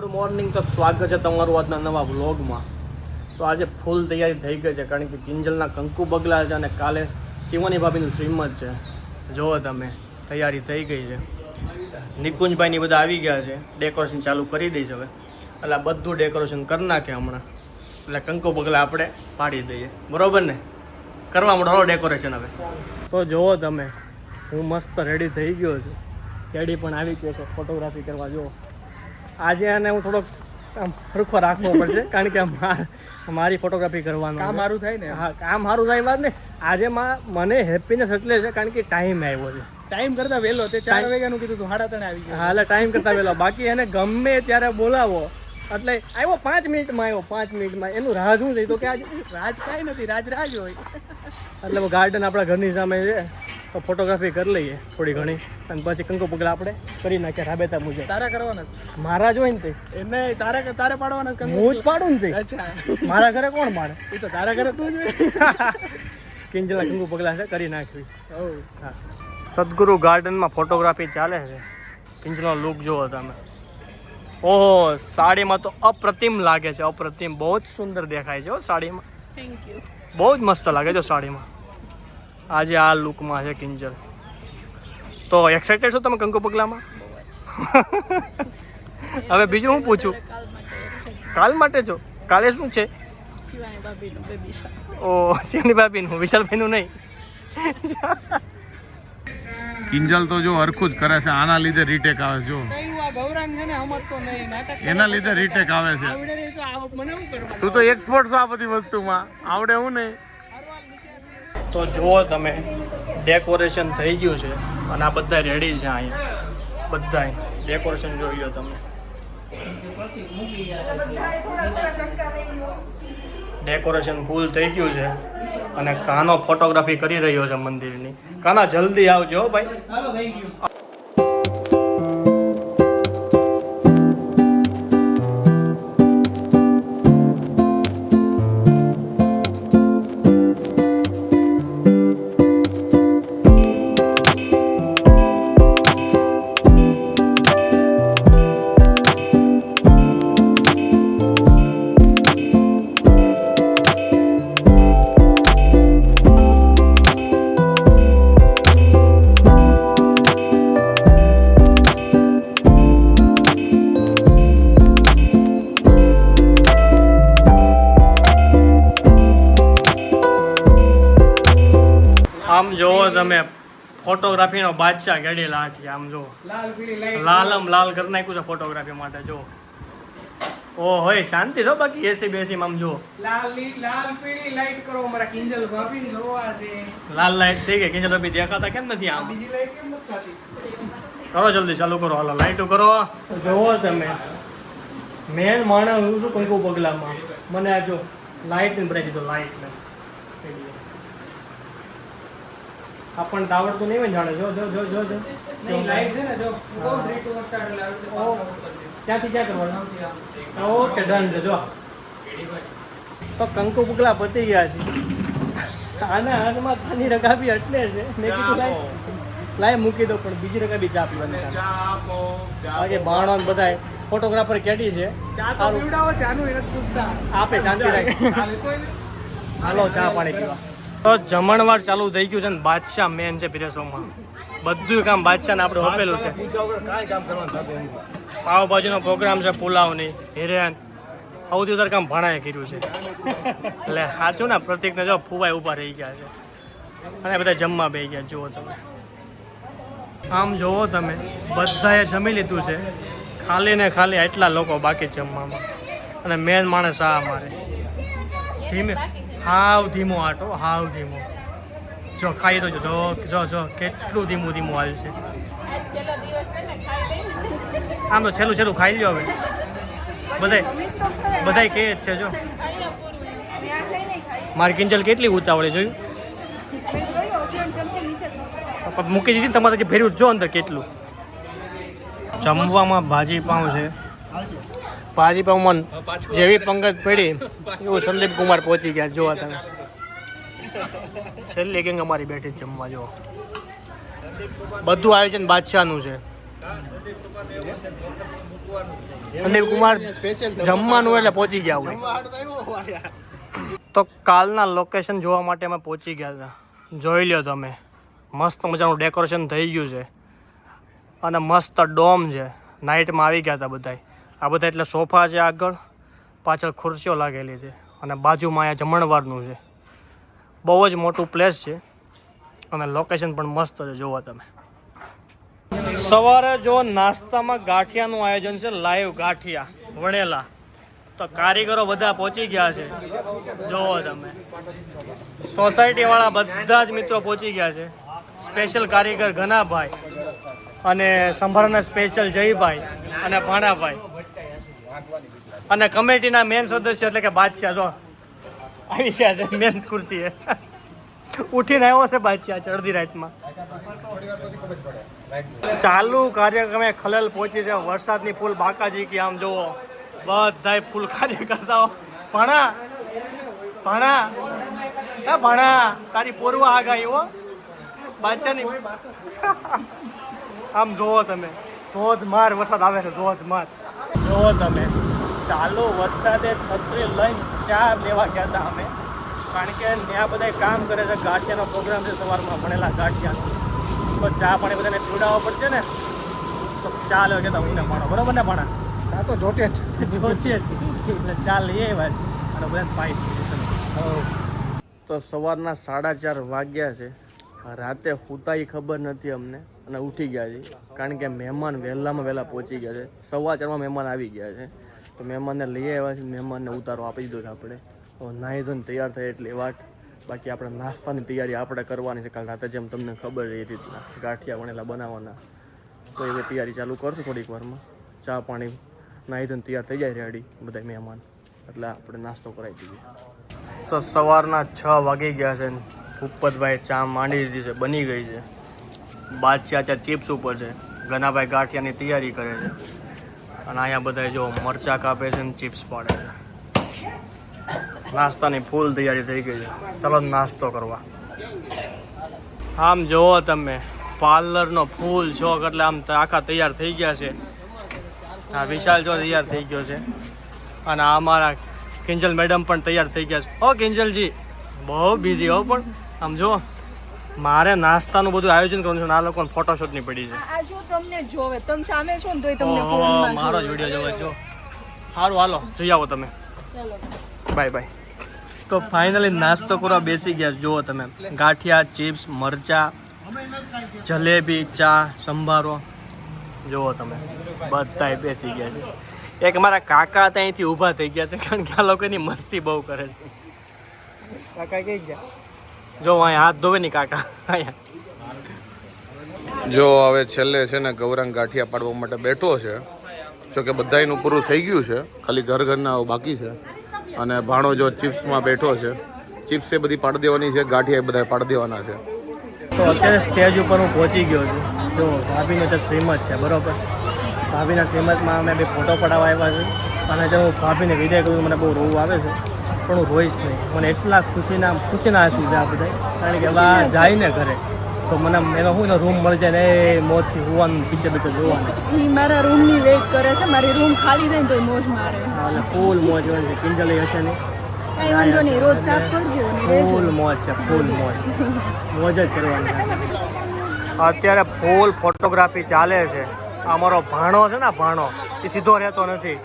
Good morning. તો સ્વાગત છે તમારું આજના નવા વ્લોગમાં. તો આજે ફૂલ તૈયારી થઈ ગઈ છે કારણ કે કિંજલના કંકુ બગલા છે અને કાલે શિવાની ભાભીનું શ્રીમત છે. જુઓ તમે, તૈયારી થઈ ગઈ છે. નિકુંજભાઈની બધા આવી ગયા છે, ડેકોરેશન ચાલુ કરી દઈશ હવે. એટલે આ બધું ડેકોરેશન કરી નાખે હમણાં, એટલે કંકુ બગલા આપણે પાડી દઈએ. બરોબર ને? કરવા માંડો ડેકોરેશન હવે. તો જુઓ તમે, હું મસ્ત રેડી થઈ ગયો છું. કેડી પણ આવી ગયો છે ફોટોગ્રાફી કરવા. જુઓ આજે એને હું થોડોક આમ સરખો રાખવો પડશે કારણ કે મારી ફોટોગ્રાફી કરવાનું કામ સારું થાય ને. હા, કામ સારું થાય વાત ને. આજે મને હેપીનેસ એટલે છે કારણ કે ટાઈમ આવ્યો છે. ટાઈમ કરતા વહેલો તે 4 વાગ્યાનું કીધું તું 3:30 આવી ગયો. હા, એટલે ટાઈમ કરતા વહેલો. બાકી એને ગમે ત્યારે બોલાવો એટલે આવ્યો 5 મિનિટમાં આવ્યો 5 મિનિટમાં. એનું રાહ શું છે? તો કે આજે રાજ કાંઈ નથી, રાજ હોય. એટલે ગાર્ડન આપણા ઘરની સામે છે, તો ફોટોગ્રાફી કરી લઈએ થોડી ઘણી અને પછી કંકુ પગલા આપણે કરી નાખીએ રાબેતા મુજબ. તારા કરવાના છે? મારા જ હોય ને તે. એને તારે પાડવાના છે? હું જ પાડું ને તે. અચ્છા, મારા ઘરે કોણ મારે? એ તો તારા ઘરે તું જ કિંજલા કંકુ પગલા છે, કરી નાખવી. હોય. હા, સદગુરુ ગાર્ડનમાં ફોટોગ્રાફી ચાલે છે. કિંજલનો લુક જુઓ તમે. ઓહો, સાડીમાં તો અપ્રતિમ લાગે છે, અપ્રતિમ. બહુ જ સુંદર દેખાય છે સાડીમાં. Thank you. બહુ જ મસ્ત લાગે છે સાડીમાં. આજે આ લુકમાં છે કિંજલ. તો એક્સાઇટેડ છો તમે કંકુ પગલામાં? હવે બીજું હું પૂછું, કાલ માટે છો? કાલે શું છે? ઓ, શિવાની ભાભીનું, વિશાલભાઈનું નહીં. કિંજલ તો જો હરખું જ કરે છે, આના લીધે રીટેક આવે છે. જો ગૌરાંગ છે ને સમજતો નહીં, નાટક એના લીધે રીટેક આવે છે. આવડે નહીં તો મને શું કરવાનું? તું તો એક્સપર્ટ છો આ બધી વસ્તુમાં, આવડે હું નહીં. તો જુઓ તમે, ડેકોરેશન થઈ ગયું છે અને આ બધા રેડી છે. અહીંયા બધા ડેકોરેશન જોઈ લો તમે. ડેકોરેશન ફૂલ થઈ ગયું છે અને કાનો ફોટોગ્રાફી કરી રહ્યો છે મંદિરની. કાના જલ્દી આવજો ભાઈ. હાલો, થઈ ગયું. આમ જોવો તમે, ફોટોગ્રાફીનો બાદશાહ ગેડી લાઠી. આમ જો લાલ પીળી લાઈટ, લાલમ લાલ કરી નાખ્યું છે ફોટોગ્રાફી માટે. જો ઓ હોય શાંતિ છો, બાકી એસી બેસી આમ જો લાલ પીળી લાઈટ કરો. અમારા કિંજલ ભાભીને જોવા છે. લાલ લાઈટ થઈ ગઈ. કિંજલ ભાભી દેખાતા કેમ નથી? આમ બીજી લાઈટ કેમ નથી થતી? કરો, જલ્દી ચાલુ કરો. હાલો, લાઈટો કરો. જોવો તમે, મેન માણસ હું છું કંકુ પગલામાં. મને આ જો લાઈટ ને બનાવી દીધો. લાઈટ ને આપણને તો આવડતું નહીં હોય જાણે. જો જો જો જો જો નહીં, લાઈટ છે ને, જો બહુ 3 2 સ્ટાર્ટ એટલે આવી રીતે પાસ આઉટ કરજે. ક્યાંથી ક્યાં કરવાનું? ઓકે, ડન છે. જો તો કંકુ પગલા પતી ગયા છે. આના હાથમાં ખાની રકાબી એટલે છે. મેં કીધું લાય મૂકી દો, પણ બીજી રકાબી ચા પીવાની. બાકી બાણો ને બધા ફોટોગ્રાફર કેડી છે. ચા તો પીવડાવો, ચાનું એને પૂછતા આપે શાંતિ રાખે. હાલો, ચા પાણી પીવા. તો જમણવાર ચાલુ થઈ ગયું છે ને બાદશાહ મેન છે પીરેસોમાં. બધું કામ બાદશાહને આપણે હોપેલું છે. પાવભાજીનો પ્રોગ્રામ છે, પુલાવની હિરેન સૌથી વધારે કામ ભાણાએ કર્યું છે. એટલે સાચું ને, પ્રતિકને જો ફૂવાય ઊભા રહી ગયા છે અને બધા જમવા બેસી ગયા. જુઓ તમે, આમ જુઓ તમે, બધાએ જમી લીધું છે. ખાલી ને ખાલી એટલા લોકો બાકી જમવામાં. અને મેન માણસ આ અમારે ધીમે, હાવ ધીમો આટો, હાવ ધીમો. જો ખાઈ દો. જો જો જો કેટલું ધીમું ધીમું હાલ છે. આમ તો છેલ્લું ખાઈ લ્યો હવે. બધાય કહે જ છે. જો મારી કિંજલ કેટલી ઉતાવળે જોયું. મૂકી દીધી તમારે જે ભેર્યું જો અંદર કેટલું. જમવામાં ભાજી પાઉં છે. ભાજી પાઉંમાં જેવી પંગત પડી એવું સંદીપ કુમાર પહોંચી ગયા. જોવા તમે, છેલ્લી ગેંગ અમારી બેઠી જમવા. જો બધું આયોજન બાદશાહનું છે. સંદીપ કુમાર જમવાનું એટલે પહોંચી ગયા હોય. તો કાલના લોકેશન જોવા માટે અમે પહોંચી ગયા હતા. જોઈ લ્યો તમે, મસ્ત મજાનું ડેકોરેશન થઈ ગયું છે અને મસ્ત ડોમ છે. નાઇટમાં આવી ગયા હતા બધા. આ બધા એટલે સોફા છે આગળ, પાછળ ખુરશીઓ લાગેલી છે અને બાજુમાં અહીંયા જમણવારનું છે. બહુ જ મોટું પ્લેસ છે અને લોકેશન પણ મસ્ત છે. જોવો તમે. સવારે જો નાસ્તામાં ગાંઠિયાનું આયોજન છે, લાઈવ ગાંઠિયા વણેલા. તો કારીગરો બધા પહોંચી ગયા છે. જોવો તમે, સોસાયટીવાળા બધા જ મિત્રો પહોંચી ગયા છે. સ્પેશિયલ કારીગર ઘનાભાઈ અને સંભાળના સ્પેશિયલ જયભાઈ અને ભાણાભાઈ અને કમિટીના મેન સદસ્ય એટલે કે બાદશાહ જો આવી ગયા છે મેન ખુરશીએ. ઉઠીને આવ્યો છે બાદશાહ અડધી રાતમાં. ચાલુ કાર્યક્રમે ખલેલ પહોંચી છે. વરસાદની ફૂલ બાકાજી કે આમ જુઓ બધાય ફૂલ કાર્યકર્તાઓ. ભાણા તારી પૂર્વા આગાહી હો બાદશાહની. આમ જોવો તમે, ધોધમાર વરસાદ આવે છે, ધોધમાર. જોવો તમે, ચાલુ વરસાદે છત્રી લઈને ચા લેવા ગયા હતા અમે, કારણ કે ત્યાં બધા કામ કરે છે. ગાંઠિયાનો પ્રોગ્રામ છે સવારમાં, ભણેલા ગાંઠિયાનો. તો ચા પાણી બધાને પીવડાવવા પડશે ને, તો ચા લેવા ગયા હતા હું ને ભાણો. બરોબર ને ભાણા? ચા તો જોતે જ એટલે ચા લઈ આવ્યા છે અને બધાને પાઈ. તો સવારના 4:30 વાગ્યા છે. રાતે હુતાઈ ખબર નથી અમને અને ઉઠી ગયા છે, કારણ કે મહેમાન વહેલામાં વહેલા પહોંચી ગયા છે. 4:15 મહેમાન આવી ગયા છે. તો મહેમાનને લઈ આવ્યા છે. મહેમાનને ઉતારો આપી દીધો છે આપણે. તો નાહી ધોઈને તૈયાર થાય એટલી વાત. બાકી આપણે નાસ્તાની તૈયારી આપણે કરવાની છે. કાલ રાતે જેમ તમને ખબર છે એ રીતના ગાંઠિયા વણેલા બનાવવાના. તો એવી તૈયારી ચાલુ કરશું થોડીક વારમાં. ચા પાણી નાહી ધોઈને તૈયાર થઈ જાય રેડી બધા મહેમાન, એટલે આપણે નાસ્તો કરાવી દઈએ. તો સવારના 6 વાગી ગયા છે. ભૂપતભાઈ ચા માંડી દીધી છે, બની ગઈ છે. બાદશાહ ચા ચિપ્સ ઉપર છે. ઘનાભાઈ ગાંઠિયાની તૈયારી કરે છે અને અહીંયા બધા જો મરચાં કાપે છે ને ચિપ્સ પાડે છે. નાસ્તાની ફૂલ તૈયારી થઈ ગઈ છે. ચાલો નાસ્તો કરવા. આમ જુઓ તમે, પાર્લરનો ફૂલ શોખ એટલે આમ આખા તૈયાર થઈ ગયા છે. હા, વિશાલ જો તૈયાર થઈ ગયો છે અને અમારા કિંજલ મેડમ પણ તૈયાર થઈ ગયા છે. ઓ કિંજલજી બહુ બિઝી હો, પણ આમ જો મારે નાસ્તાનું બધું આયોજન કરવાનું છે અને આ લોકોને ફોટોશૂટની પડી છે. આ જો તમને જોવે, તમે સામે છો ને તોય તમને ઓહો, ફોનમાં મારો જ વિડીયો જોવે જો. સારું હાલો જઈ આવો તમે. ચાલો બાય બાય. તો ફાઇનલી નાસ્તો કરવા બેસી ગયા. જુઓ તમે, ગાંઠિયા, ચિપ્સ, મરચા, જલેબી, ચા, સંભારો. જુઓ તમે, બધાય બેસી ગયા છે. એક મારા કાકા હતા અહીંથી ઊભા થઈ ગયા છે, કારણ કે આ લોકોની મસ્તી બહુ કરે છે. કાકા કઈ ગયા? જો અહીંયા હાથ ધોવે નહીં કાકા અહીંયા. જો હવે છેલ્લે છે ને ગૌરાંગ ગાંઠિયા પાડવા માટે બેઠો છે. જો કે બધાયનું પૂરું થઈ ગયું છે, ખાલી ઘરના બાકી છે. અને ભાણો જો ચિપ્સમાં બેઠો છે. ચિપ્સ એ બધી પાડી દેવાની છે, ગાંઠિયા એ બધા પાડી દેવાના છે. તો અત્યારે સ્ટેજ ઉપર હું પહોંચી ગયો છું. જો ભાભીનો તો શ્રીમત છે, બરાબર. ભાભીના શ્રીમતમાં અમે બે ફોટો પડાવવા આવ્યા છે. અને જો હું ભાભીને વિદાય કરું મને બહુ રોવું આવે છે, પણ હું રોઈશ નહીં. મને એટલા ખુશીના આંસુ છે આ બધા, કારણ કે બા જાય ને ઘરે તો મને એનો શું રૂમ મળી જાય ને એ મોજથી હોવાનું, પિક્ચર જોવાનું. ઈ મારા રૂમની વેઇટ કરે છે. મારી રૂમ ખાલી થાય ને તોય મોજ મારે. એટલે ફૂલ મોજ હોય છે. કિંજલ હશે નહીં, કઈ વાંધો નહીં, રોજ સાફ કરજો ને ફૂલ મોજ છે, ફૂલ મોજ. મોજ જ કરવાની. અત્યારે ફૂલ ફોટોગ્રાફી ચાલે છે. અમારો ભાણો છે ને, ભાણો એ સીધો રહેતો નથી.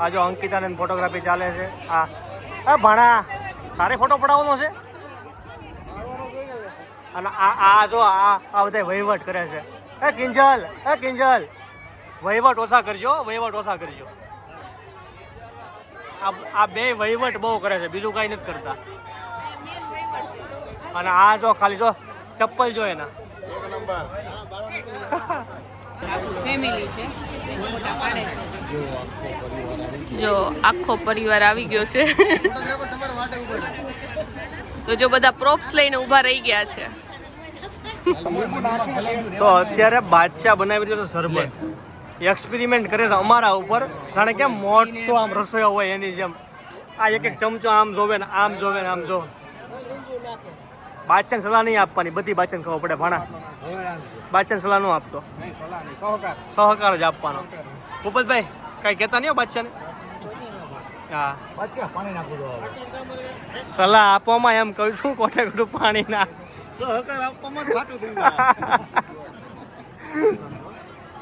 આ જો અંકિતાને ફોટોગ્રાફી ચાલે છે. આ ભાણા તારે ફોટો પડાવવાનો છે. અને આ જો આ બધા વહીવટ કરે છે. એ કિંજલ વહીવટ ઓછા કરજો, વહીવટ ઓછા કરજો. આ બે વહીવટ બહુ કરે છે, બીજું કાંઈ નથી કરતા. અને આ જો ખાલી જો ચપ્પલ જો એના ફેમિલી છે, ફોટા પાડે છે. જો આખો પરિવાર આવી ગયો છે. તો જો બધા પ્રોપ્સ લઈને ઊભા રહી ગયા છે. તો અત્યારે બાદશાહ બનાવી રહ્યો છે શરબત. એક્સપેરિમેન્ટ કરે છે અમારા ઉપર, જાણે કે મોટો આમ રસોઈયો હોય એની જેમ. આ એક ચમચો આમ જોવે ને આમ જોવે ને આમ જો. બાદશાહને સલાહ નહીં આપવાની, બધી બાદશાહને ખબર પડે. ભાણા બાદશાહને સલાહ ન આપતો, સહકાર જ આપવાનો. ભૂપતભાઈ કાંઈ કહેતા નહીં હો બાદશાહને. હા પાછા પાણી નાખું દો સલાહ આપવામાં એમ કહું છું કોઠે કોઠું પાણી ના સહકાર આપવામાં જ ખાટું થઈ જાય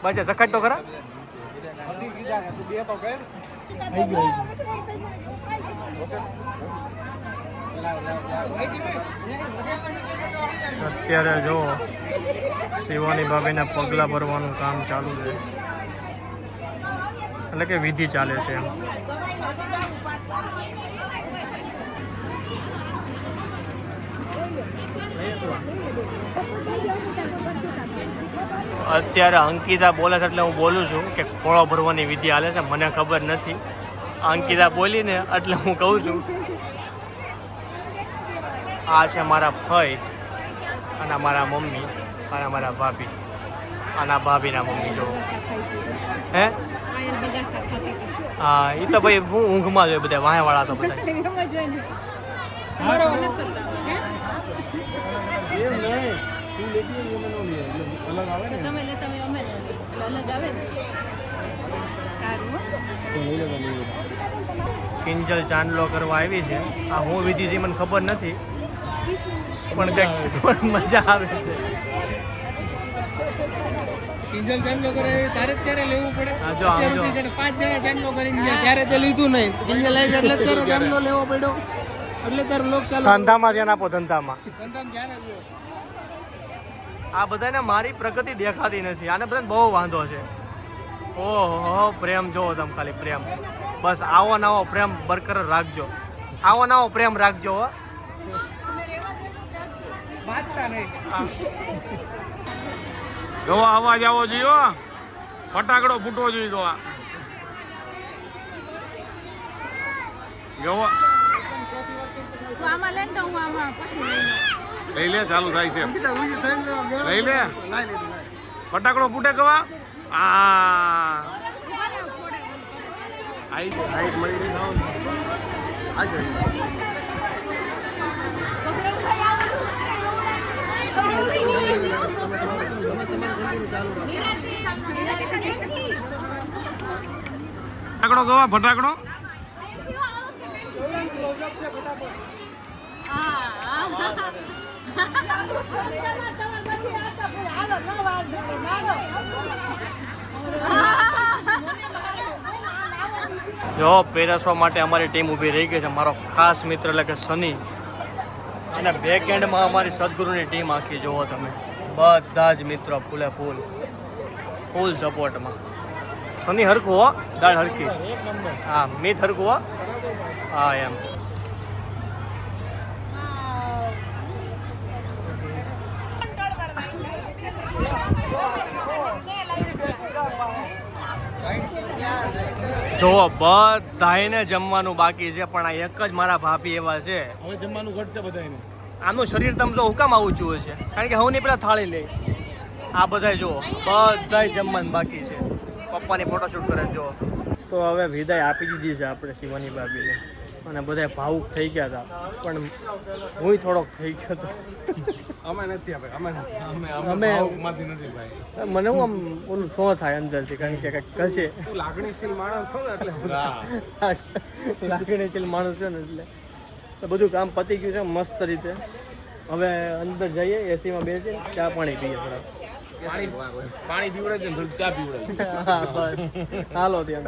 બાદશાહ સખાટ તો ખરા. અત્યારે જો શિવાની ભાભીના પગલા ભરવાનું કામ ચાલુ છે, એટલે કે વિધિ ચાલે છે એમ. અત્યારે અંકિતા બોલે છે એટલે હું બોલું છું કે ખોળો ભરવાની વિધિ હાલે છે. મને ખબર નથી, અંકિતા બોલીને એટલે હું કહું છું. આ છે મારા ફઈ અને મારા મમ્મી અને મારા ભાભી અને ભાભીના મમ્મી. જો હે હા, એ તો ભાઈ હું ઊંઘમાં જોઈએ બધા વાંહેવાળા તો બધા. કિંજલ ચાંદલો કરવા આવી છે. આ હું વિધિ છે મને ખબર નથી, પણ કંઈક મજા આવે છે. કિંજલ ચાંદલો કરે તારે ત્યારે લેવું પડે. હા, જો, અત્યાર જો. સુધી 5 જણા ચાંદલો કરીને ગયા ત્યારે તે લીધું નહીં. કિંજલ આવી એટલે તારો ચાંદલો લેવો પડ્યો એટલે તારો લોક ચાલુ. ધંધામાં ધ્યાન આપો, ધંધામાં. ધંધામાં ધ્યાન આપ્યો. આ બધાને મારી પ્રગતિ દેખાતી નથી. આને બધાને બહુ વાંધો છે. ઓહો, પ્રેમ જોવો તમે ખાલી, પ્રેમ. બસ આવો નવો પ્રેમ બરકરાર રાખજો, આવો નવો પ્રેમ રાખજો હો. બાંધતા નહીં. જો અવાજ આવો જોઈએ હો. ફટાકડો ફૂટવો જોઈએ તો આ જો લઈ લે, ચાલુ થાય છે. લઈ લે, ફટાકડો ફૂટે કવા. આ હાઈટ મળી રહી ના આજે ફટાકડો કવા, ફટાકડો. જો પેરસવા માટે અમારી ટીમ ઊભી રહી ગઈ છે. મારો ખાસ મિત્ર એટલે કે સની, અને બેક એન્ડમાં અમારી સદગુરુની ટીમ આખી જોવો તમે. બધા જ મિત્રો ફૂલે ફૂલ સપોર્ટમાં. સની હરખું હો, દાળ હરખી. હા, મીત હરખું હો. હા એમ. જો બધાને જમવાનું બાકી છે, પણ આ એક જ મારા ભાભી એવા છે. હવે જમવાનું ઘટશે બધાને. આનું શરીર તમે જો હુકામ આવું જુએ છે, કારણ કે હું પેલા થાળી લે. આ બધા જો બધાય જમવાનું બાકી છે. પપ્પાની ફોટોશૂટ કરે જો. તો હવે વિદાય આપી દીધી છે આપણે શિવાની ભાભીને, અને બધા ભાવુક થઈ ગયા હતા, પણ હું થોડોક થઈ ગયો હતો. અમે નથી ભાઈ, અમે માંથી નથી ભાઈ. મને હું આમ ઓલું શું થાય અંદરથી, કારણ કે કંઈક કશે લાગણીશીલ માણસ છો ને એટલે લાગણીશીલ માણસ છે ને એટલે તો બધું કામ પતી ગયું છે મસ્ત રીતે. હવે અંદર જઈએ, એસીમાં બેસીને ચા પાણી પીએ થોડા. પાણી પીવડાય ને થોડી ચા પીવડાય. હા બસ, હાલો ત્યાં.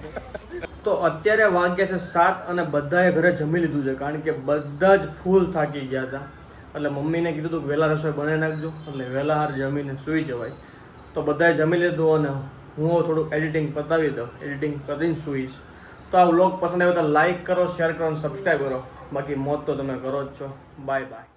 તો અત્યારે વાગ્યા છે 7 અને બધાએ ઘરે જમી લીધું છે, કારણ કે બધા જ ફૂલ થાકી ગયા હતા. એટલે મમ્મીને કીધું હતું કે વહેલા રસોઈ બનાવી નાખજો, એટલે વહેલા હાર જમીને સૂઈ જવાય. તો બધાએ જમી લીધું અને હું થોડુંક એડિટિંગ પતાવી દઉં, એડિટિંગ કરીને સૂઈશ. તો આ વ્લોગ પસંદ આવ્યો તો લાઈક કરો, શેર કરો અને સબસ્ક્રાઈબ કરો. બાકી મોત તો તમે કરો જ છો. Bye bye.